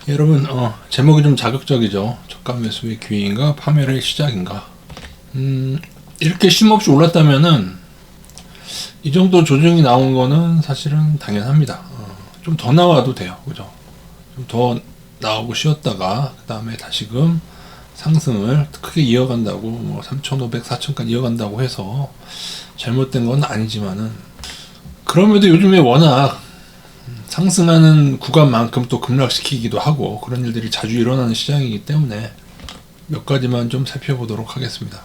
여러분, 제목이 좀 자극적이죠. 저가 매수의 기회인가 파멸의 시작인가. 이렇게 쉼없이 올랐다면은 이 정도 조정이 나온 거는 사실은 당연합니다. 좀 더 나와도 돼요, 그죠? 좀 더 나오고 쉬었다가 그 다음에 다시금 상승을 크게 이어간다고, 뭐 3,500, 4,000까지 이어간다고 해서 잘못된 건 아니지만은, 그럼에도 요즘에 워낙 상승하는 구간만큼 또 급락시키기도 하고 그런 일들이 자주 일어나는 시장이기 때문에 몇 가지만 좀 살펴보도록 하겠습니다.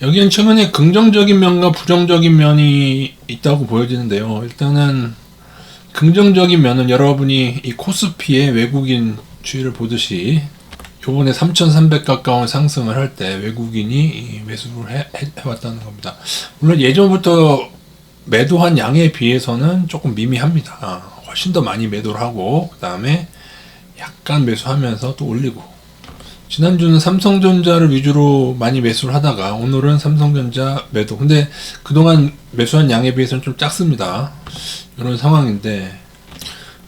여기엔 최근에 긍정적인 면과 부정적인 면이 있다고 보여지는데요. 일단은 긍정적인 면은 여러분이 이 코스피의 외국인 추이를 보듯이 요번에 3,300 가까운 상승을 할 때 외국인이 매수를 해왔다는 겁니다. 물론 예전부터 매도한 양에 비해서는 조금 미미합니다. 훨씬 더 많이 매도를 하고 그 다음에 약간 매수하면서 또 올리고, 지난주는 삼성전자를 위주로 많이 매수를 하다가 오늘은 삼성전자 매도. 근데 그동안 매수한 양에 비해서는 좀 작습니다. 이런 상황인데,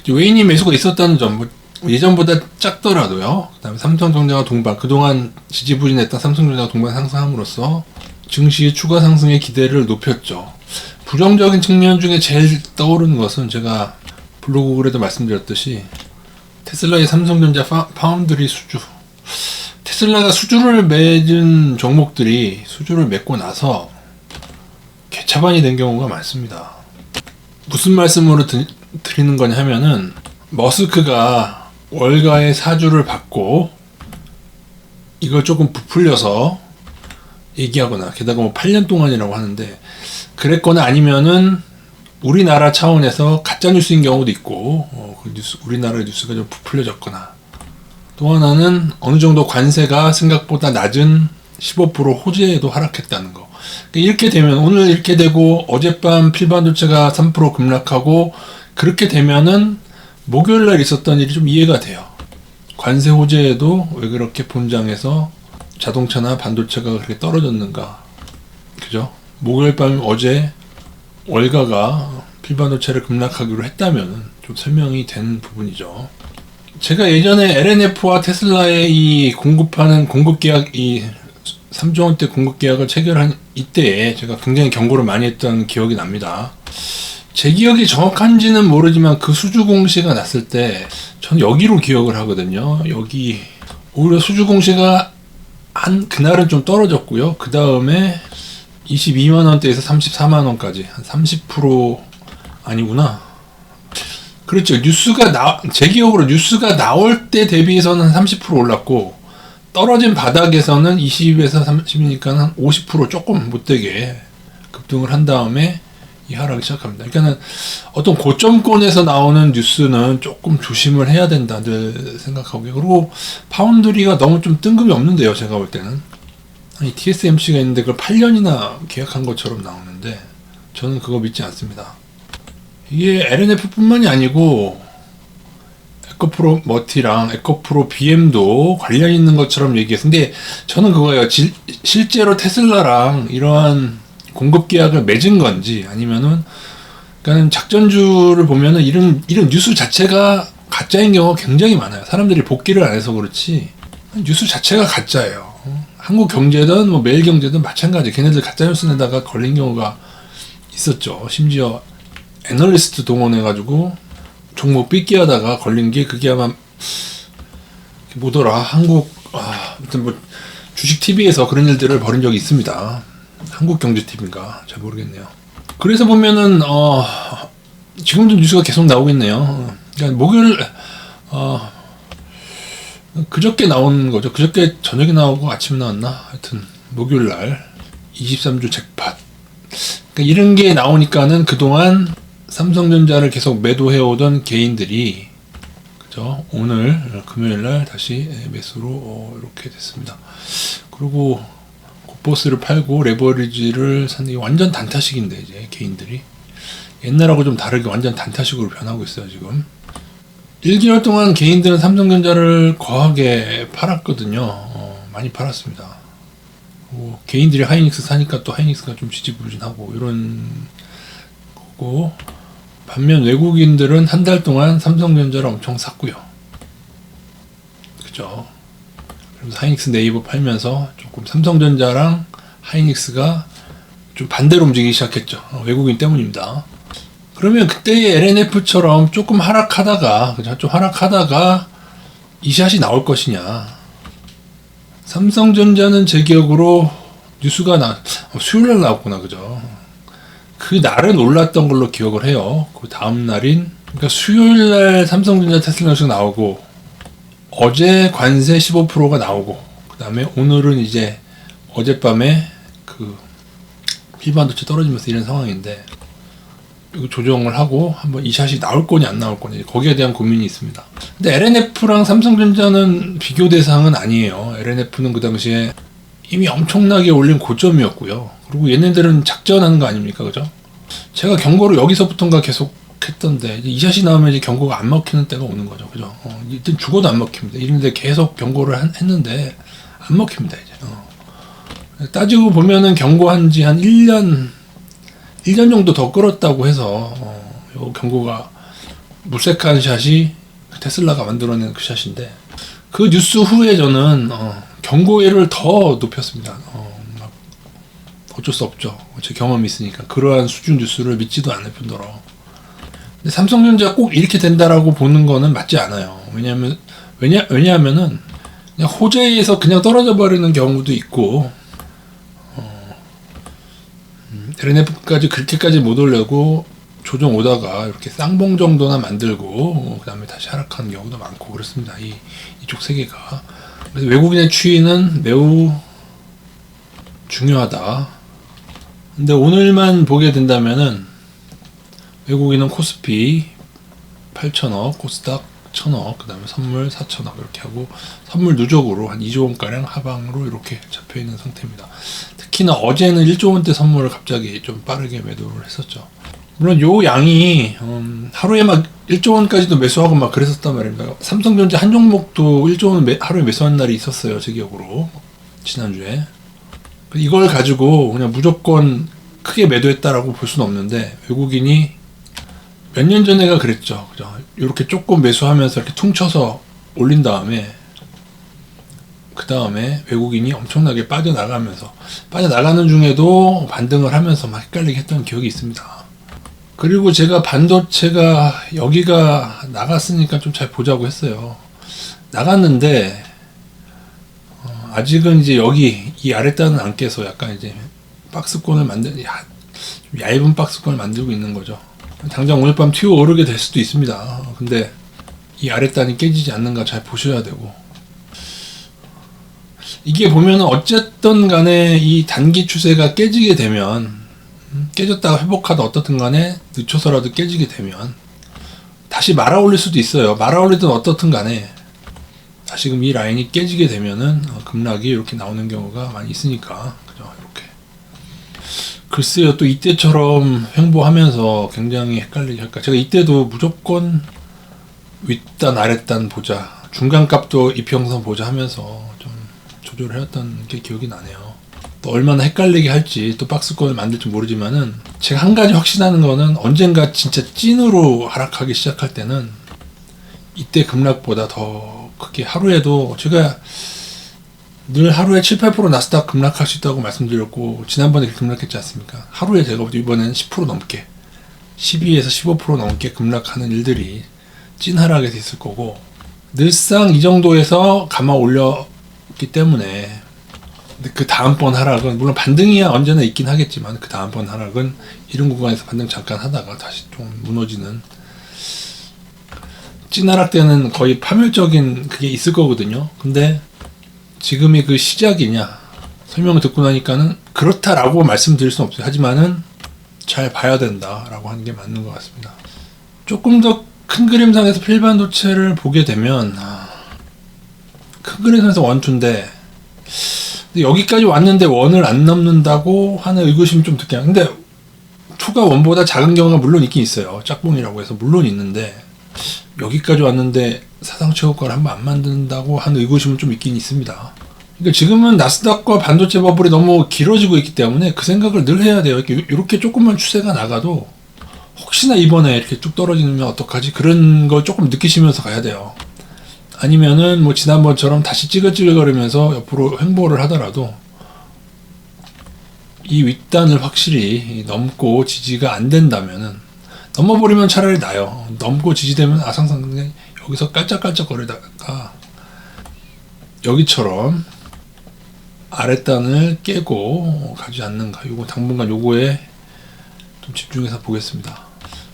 외인이 매수가 있었다는 점, 뭐 예전보다 작더라도요. 그 다음에 삼성전자가 동반, 그동안 지지부진했던 삼성전자가 동반 상승함으로써 증시의 추가 상승의 기대를 높였죠. 부정적인 측면 중에 제일 떠오르는 것은 제가 블로그 글에도 말씀드렸듯이 테슬라의 삼성전자 파운드리 수주. 테슬라가 수주를 맺은 종목들이 수주를 맺고 나서 개차반이 된 경우가 많습니다. 무슨 말씀으로 드리는 거냐 하면은, 머스크가 월가의 사주를 받고 이걸 조금 부풀려서 얘기하거나, 게다가 뭐 8년 동안이라고 하는데, 그랬거나 아니면은 우리나라 차원에서 가짜 뉴스인 경우도 있고, 그 뉴스, 우리나라 뉴스가 좀 부풀려졌거나, 또 하나는 어느 정도 관세가 생각보다 낮은 15% 호재에도 하락했다는 거. 이렇게 되면, 오늘 이렇게 되고 어젯밤 필반도체가 3% 급락하고, 그렇게 되면은 목요일날 있었던 일이 좀 이해가 돼요. 관세 호재에도 왜 그렇게 본장에서 자동차나 반도체가 그렇게 떨어졌는가, 그죠? 목요일 밤 어제 월가가 필반도체를 급락하기로 했다면 좀 설명이 된 부분이죠. 제가 예전에 LNF와 테슬라의 이 공급하는 공급계약, 이 3조 원대 공급계약을 체결한 이때에 제가 굉장히 경고를 많이 했던 기억이 납니다. 제 기억이 정확한지는 모르지만 그 수주 공시가 났을 때 저는 여기로 기억을 하거든요. 여기 오히려 수주 공시가 한 그날은 좀 떨어졌고요. 그 다음에 22만원대에서 34만원까지 한 30% 아니구나. 그렇죠. 제 기억으로 뉴스가 나올 때 대비해서는 한 30% 올랐고, 떨어진 바닥에서는 20에서 30이니까 한 50% 조금 못되게 급등을 한 다음에 이 하락이 시작합니다. 그러니까는 어떤 고점권에서 나오는 뉴스는 조금 조심을 해야 된다들 생각하고요. 그리고 파운드리가 너무 좀 뜬금이 없는데요, 제가 볼 때는. 아니, TSMC가 있는데 그걸 8년이나 계약한 것처럼 나오는데 저는 그거 믿지 않습니다. 이게 LNF 뿐만이 아니고 에코프로 머티랑 에코프로 BM도 관련 있는 것처럼 얘기해서, 근데 저는 그거예요. 실제로 테슬라랑 이러한 공급 계약을 맺은 건지, 아니면은 그러니까 작전주를 보면은 이런 뉴스 자체가 가짜인 경우가 굉장히 많아요. 사람들이 복기를 안 해서 그렇지 뉴스 자체가 가짜예요. 한국 경제든 뭐 매일경제든 마찬가지. 걔네들 가짜 뉴스 내다가 걸린 경우가 있었죠. 심지어 애널리스트 동원해가지고 종목 삐끼 하다가 걸린 게, 그게 아마 뭐더라, 아무튼 뭐 주식 TV에서 그런 일들을 벌인 적이 있습니다. 한국경제TV인가 잘 모르겠네요. 그래서 보면은 지금도 뉴스가 계속 나오겠네요. 그러니까 목요일 그저께 나온 거죠. 그저께 저녁에 나오고 아침에 나왔나? 하여튼 목요일날 23주 잭팟. 그러니까 이런 게 나오니까는 그동안 삼성전자를 계속 매도해오던 개인들이, 그죠? 오늘 금요일날 다시 매수로 이렇게 됐습니다. 그리고 곱보스를 팔고 레버리지를 샀는데, 완전 단타식인데 이제 개인들이 옛날하고 좀 다르게 완전 단타식으로 변하고 있어요. 지금 1개월 동안 개인들은 삼성전자를 거하게 팔았거든요. 많이 팔았습니다. 개인들이 하이닉스 사니까 또 하이닉스가 좀 지지부진하고 이런 거고, 반면 외국인들은 한 달 동안 삼성전자를 엄청 샀고요. 됐죠. 그래서 하이닉스 네이버 팔면서 조금 삼성전자랑 하이닉스가 좀 반대로 움직이기 시작했죠. 외국인 때문입니다. 그러면 그때의 LNF처럼 조금 하락하다가, 그죠? 좀 하락하다가 이 샷이 나올 것이냐. 삼성전자는 제 기억으로 뉴스가 수요일날 나왔구나, 그죠? 그 날은 올랐던 걸로 기억을 해요. 그 다음 날인, 그러니까 수요일날 삼성전자 테슬라가 나오고, 어제 관세 15%가 나오고, 그 다음에 오늘은 이제 어젯밤에 그 필반도체 떨어지면서 이런 상황인데, 이거 조정을 하고 한번 이 샷이 나올 거냐 안 나올 거냐 거기에 대한 고민이 있습니다. 근데 LNF랑 삼성전자는 비교 대상은 아니에요. LNF는 그 당시에 이미 엄청나게 올린 고점이었고요. 그리고 얘네들은 작전하는 거 아닙니까, 그죠? 제가 경고를 여기서부터인가 계속 했던데 이 샷이 나오면 이제 경고가 안 먹히는 때가 오는 거죠, 그죠? 일단 죽어도 안 먹힙니다. 이런데 계속 경고를 했는데 안 먹힙니다 이제. 따지고 보면은 경고한 지 한 1년 정도 더 끌었다고 해서 요 경고가 무색한 샷이 테슬라가 만들어낸 그 샷인데 그 뉴스 후에 저는 경고율을 더 높였습니다. 어쩔 수 없죠. 제 경험이 있으니까 그러한 수준 뉴스를 믿지도 않을 뿐더러. 근데 삼성전자가 꼭 이렇게 된다라고 보는 거는 맞지 않아요. 왜냐하면은 그냥 호재에서 그냥 떨어져 버리는 경우도 있고. LNF까지 그렇게까지 못 올려고 조정 오다가 이렇게 쌍봉 정도나 만들고 그 다음에 다시 하락하는 경우도 많고 그렇습니다. 이쪽 세계가. 그래서 외국인의 추이는 매우 중요하다. 근데 오늘만 보게 된다면은 외국인은 코스피 8천억, 코스닥 1,000억, 그 다음에 선물 4천억 이렇게 하고 선물 누적으로 한 2조 원가량 하방으로 이렇게 잡혀있는 상태입니다. 특히나 어제는 1조 원대 선물을 갑자기 좀 빠르게 매도를 했었죠. 물론 요 양이 하루에 막 1조 원까지도 매수하고 막 그랬었단 말입니다. 삼성전자 한 종목도 1조 원 하루에 매수한 날이 있었어요, 제 기억으로. 지난주에. 이걸 가지고 그냥 무조건 크게 매도했다라고 볼 수는 없는데 외국인이 몇 년 전에가 그랬죠. 그죠? 이렇게 조금 매수하면서 이렇게 퉁쳐서 올린 다음에 그 다음에 외국인이 엄청나게 빠져나가는 중에도 반등을 하면서 막 헷갈리게 했던 기억이 있습니다. 그리고 제가 반도체가 여기가 나갔으니까 좀 잘 보자고 했어요. 나갔는데 아직은 이제 여기 이 아랫단은 안 깨서 약간 이제 박스권을 얇은 박스권을 만들고 있는 거죠. 당장 오늘 밤 튀어 오르게 될 수도 있습니다. 근데 이 아랫단이 깨지지 않는가 잘 보셔야 되고, 이게 보면은 어쨌든 간에 이 단기 추세가 깨지게 되면 깨졌다가 회복하다 어떻든 간에 늦춰서라도 깨지게 되면 다시 말아 올릴 수도 있어요. 말아 올리든 어떻든 간에 다시금 이 라인이 깨지게 되면은 급락이 이렇게 나오는 경우가 많이 있으니까, 그죠? 이렇게. 글쎄요, 또 이때처럼 횡보하면서 굉장히 헷갈리게 할까. 제가 이때도 무조건 윗단 아랫단 보자, 중간값도 이평선 보자 하면서 좀 조절을 해왔던 게 기억이 나네요. 또 얼마나 헷갈리게 할지 또 박스권을 만들지 모르지만은 제가 한 가지 확신하는 거는 언젠가 진짜 찐으로 하락하기 시작할 때는 이때 급락보다 더 크게, 하루에도 제가 늘 하루에 7, 8% 나스닥 급락할 수 있다고 말씀드렸고 지난번에 급락했지 않습니까? 하루에 제가 이번에는 10% 넘게 12에서 15% 넘게 급락하는 일들이 찐 하락에서 있을 거고, 늘상 이 정도에서 감아 올렸기 때문에 근데 그 다음번 하락은 물론 반등이야 언제나 있긴 하겠지만 그 다음번 하락은 이런 구간에서 반등 잠깐 하다가 다시 좀 무너지는 찐 하락 때는 거의 파멸적인 그게 있을 거거든요. 근데 지금이 그 시작이냐 설명을 듣고 나니까는 그렇다라고 말씀드릴 수는 없어요. 하지만은 잘 봐야 된다라고 하는 게 맞는 것 같습니다. 조금 더 큰 그림상에서 필반도체를 보게 되면 큰 그림상에서 원투인데 여기까지 왔는데 원을 안 넘는다고 하는 의구심이 좀 듣게 하는데, 근데 투가 원보다 작은 경우가 물론 있긴 있어요. 짝꿍이라고 해서 물론 있는데 여기까지 왔는데 사상 최고가를 한번 안 만든다고 하는 의구심은 좀 있긴 있습니다. 그러니까 지금은 나스닥과 반도체 버블이 너무 길어지고 있기 때문에 그 생각을 늘 해야 돼요. 이렇게 조금만 추세가 나가도 혹시나 이번에 이렇게 쭉 떨어지면 어떡하지? 그런 걸 조금 느끼시면서 가야 돼요. 아니면은 뭐 지난번처럼 다시 찌글찌글거리면서 옆으로 횡보를 하더라도 이 윗단을 확실히 넘고 지지가 안 된다면은, 넘어버리면 차라리 나요. 넘고 지지되면 아상상 그냥 여기서 깔짝깔짝 거리다가 여기처럼 아랫단을 깨고 가지 않는가. 요거 당분간 요거에 좀 집중해서 보겠습니다.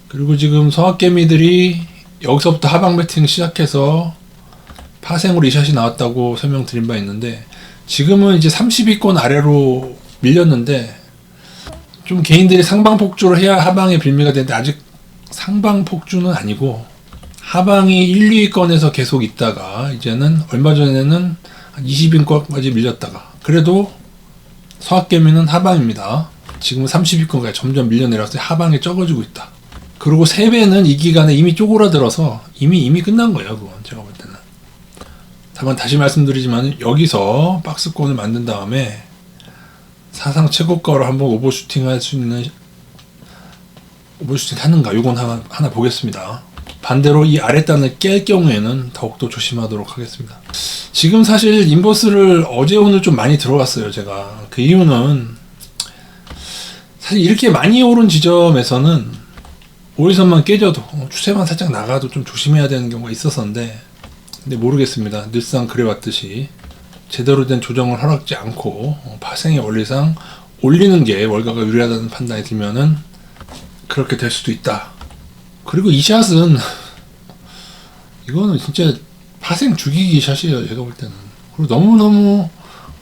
그리고 지금 서학개미들이 여기서부터 하방 배팅 시작해서 파생으로 이 샷이 나왔다고 설명드린 바 있는데, 지금은 이제 30위권 아래로 밀렸는데, 좀 개인들이 상방폭주를 해야 하방에 빌미가 되는데, 아직 상방폭주는 아니고 하방이 1, 2위권에서 계속 있다가 이제는 얼마 전에는 한 20위권까지 밀렸다가, 그래도 서학개미는 하방입니다. 지금은 30위권까지 점점 밀려내려서 하방에 적어지고 있다. 그리고 3배는 이 기간에 이미 쪼그라들어서 이미 끝난 거예요. 그건 제가 볼 때는. 다만 다시 말씀드리지만, 여기서 박스권을 만든 다음에 사상 최고가로 한번 오버슈팅 할 수 있는, 오버슈팅 하는가, 요건 하나 보겠습니다. 반대로 이 아랫단을 깰 경우에는 더욱더 조심하도록 하겠습니다. 지금 사실 인버스를 어제 오늘 좀 많이 들어왔어요. 제가 그 이유는, 사실 이렇게 많이 오른 지점에서는 5일선만 깨져도, 추세만 살짝 나가도 좀 조심해야 되는 경우가 있었었는데, 근데 모르겠습니다. 늘상 그래왔듯이 제대로 된 조정을 허락지 않고 파생의 원리상 올리는 게 월가가 유리하다는 판단이 들면은 그렇게 될 수도 있다. 그리고 이 샷은 이거는 진짜 파생 죽이기 샷이에요. 제가 볼 때는. 그리고 너무너무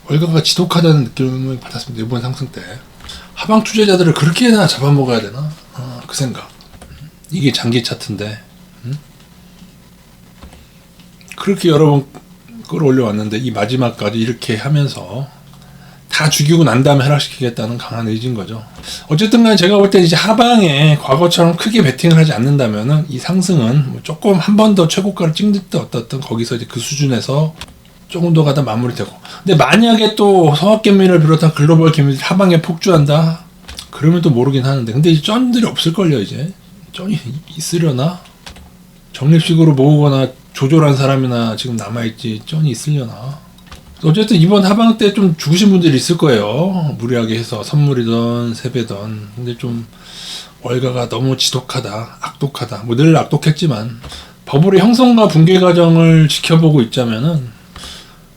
월가가 지독하다는 느낌을 받았습니다. 이번 상승 때. 하방 투자자들을 그렇게나 잡아먹어야 되나? 그 생각. 이게 장기 차트인데, 그렇게 여러 번 끌어올려 왔는데 이 마지막까지 이렇게 하면서 다 죽이고 난 다음에 하락시키겠다는 강한 의지인 거죠. 어쨌든 간에 제가 볼 때 이제 하방에 과거처럼 크게 베팅을 하지 않는다면은 이 상승은 뭐 조금 한 번 더 최고가를 찍는 듯 어떻든 거기서 이제 그 수준에서 조금 더 가다 마무리되고, 근데 만약에 또 서학개미를 비롯한 글로벌 개미들이 하방에 폭주한다? 그러면 또 모르긴 하는데, 근데 이제 쩐들이 없을걸요. 이제 쩐이 있으려나? 적립식으로 모으거나 조절한 사람이나 지금 남아있지 쩐이 있으려나? 어쨌든 이번 하방 때 좀 죽으신 분들이 있을 거예요. 무리하게 해서 선물이든 세배든. 근데 좀 월가가 너무 지독하다, 악독하다. 뭐 늘 악독했지만 버블의 형성과 붕괴 과정을 지켜보고 있자면은,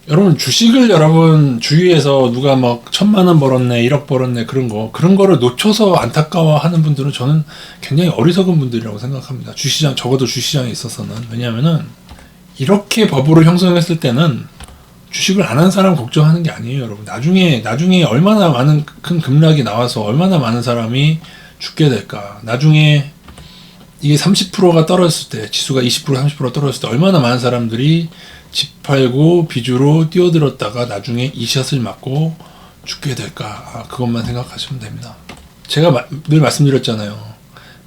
여러분 주식을 여러분 주위에서 누가 막 1,000,000원 벌었네, 1억 벌었네, 그런 거를 놓쳐서 안타까워하는 분들은 저는 굉장히 어리석은 분들이라고 생각합니다. 주시장, 적어도 주시장에 있어서는. 왜냐하면은 이렇게 버블을 형성했을 때는 주식을 안 한 사람 걱정하는 게 아니에요, 여러분. 나중에 얼마나 많은 큰 급락이 나와서 얼마나 많은 사람이 죽게 될까. 나중에 이게 30%가 떨어졌을 때, 지수가 20%, 30% 떨어졌을 때 얼마나 많은 사람들이 집 팔고 비주로 뛰어들었다가 나중에 이 샷을 맞고 죽게 될까. 그것만 생각하시면 됩니다. 제가 늘 말씀드렸잖아요.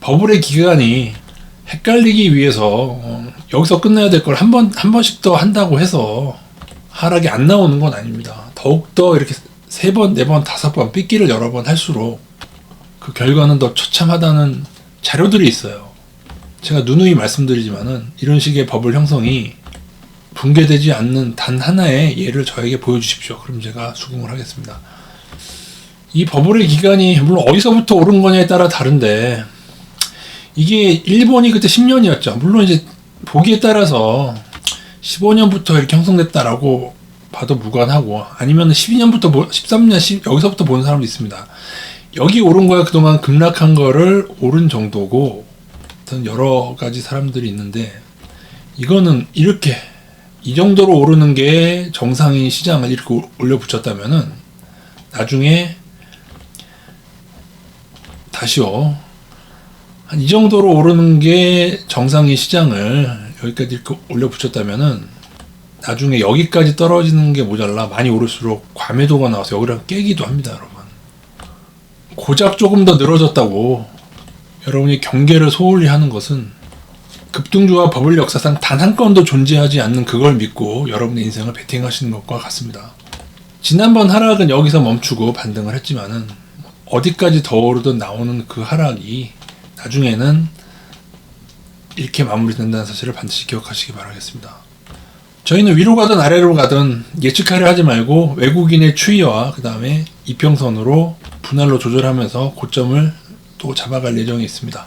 버블의 기간이 헷갈리기 위해서 여기서 끝나야 될 걸 한 번씩 더 한다고 해서 하락이 안 나오는 건 아닙니다. 더욱더 이렇게 3번, 4번, 5번 삐끼를 여러 번 할수록 그 결과는 더 처참하다는 자료들이 있어요. 제가 누누이 말씀드리지만은 이런 식의 버블 형성이 붕괴되지 않는 단 하나의 예를 저에게 보여주십시오. 그럼 제가 수긍을 하겠습니다. 이 버블의 기간이 물론 어디서부터 오른 거냐에 따라 다른데, 이게 일본이 그때 10년이었죠. 물론 이제 보기에 따라서 15년부터 이렇게 형성됐다라고 봐도 무관하고, 아니면 12년부터 13년 여기서부터 보는 사람도 있습니다. 여기 오른 거야 그동안 급락한 거를 오른 정도고, 어떤 여러 가지 사람들이 있는데, 이거는 이렇게 이 정도로 오르는 게 정상인 시장을 이렇게 올려붙였다면은 나중에 다시요, 한 이 정도로 오르는 게 정상인 시장을 여기까지 이렇게 올려붙였다면은 나중에 여기까지 떨어지는 게 모자라 많이 오를수록 과매도가 나와서 여기를 깨기도 합니다, 여러분. 고작 조금 더 늘어졌다고 여러분이 경계를 소홀히 하는 것은 급등주와 버블 역사상 단 한 건도 존재하지 않는 그걸 믿고 여러분의 인생을 베팅하시는 것과 같습니다. 지난번 하락은 여기서 멈추고 반등을 했지만은 어디까지 더 오르든 나오는 그 하락이 나중에는 이렇게 마무리된다는 사실을 반드시 기억하시기 바라겠습니다. 저희는 위로 가든 아래로 가든 예측하려 하지 말고 외국인의 추이와 그 다음에 이평선으로 분할로 조절하면서 고점을 또 잡아갈 예정이 있습니다.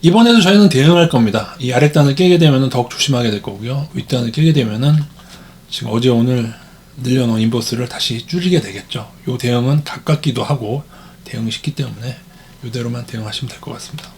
이번에도 저희는 대응할 겁니다. 이 아랫단을 깨게 되면 더욱 조심하게 될 거고요. 윗단을 깨게 되면은 지금 어제 오늘 늘려놓은 인버스를 다시 줄이게 되겠죠. 이 대응은 가깝기도 하고 대응이 쉽기 때문에 이대로만 대응하시면 될 것 같습니다.